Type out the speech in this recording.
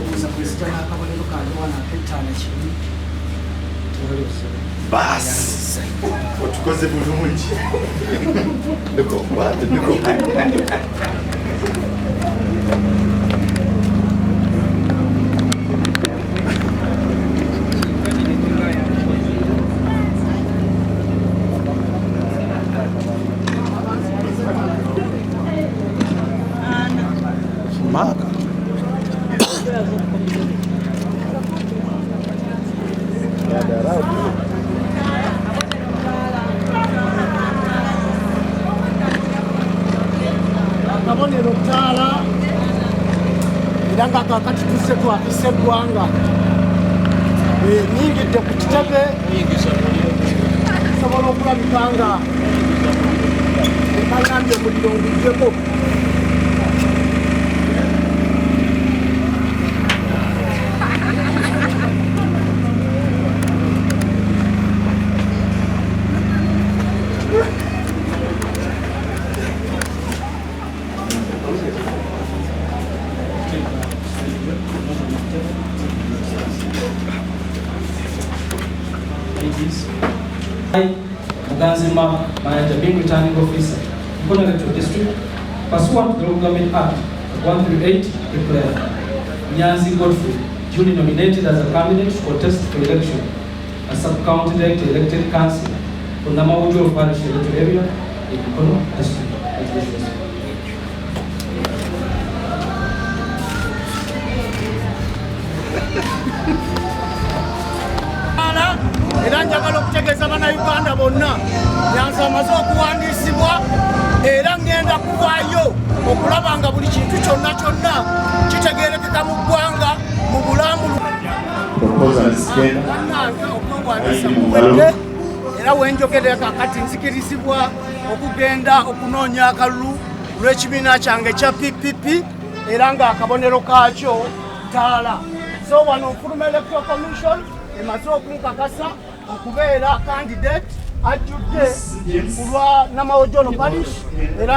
kuza kuisita n'akabonero kange wana ak'ettaano kibi basi otukoze bulungi Maka. akabonero ttaala era nga kakati tuse twakisa eggwanga nyingidde ku kitebe sobola okulabika nga ekayambye omuliro nguddeko Muganzi Mark, Manager, being returning officer, Mukono Electoral District, pursuant to the Local Government Act 138, declare Nyanzi Godfrey duly nominated as a candidate to contest for election as sub-county director elected council for Namawujo Parish electoral area in Mukono District. era njagala okutegeeza bannayuganda bonna Nyanzi amaze okuwandiisibwa era ngenda kuvaayo okulaba nga buli kintu kyonna kyonna kitegeerekeka mu ggwanga mu bulambulu okwewandiisa muwedde era wenjogerera kakati nzikirizibwa okugenda okunoonya akalulu lw'ekibiina kyange ekya PPP era ng'akabonero kaakyo ttaala. So wano Nfuluma Electoral Commission emaze okunkakasa okubeera candidate ajjudde ku lwa Namawojono Parish era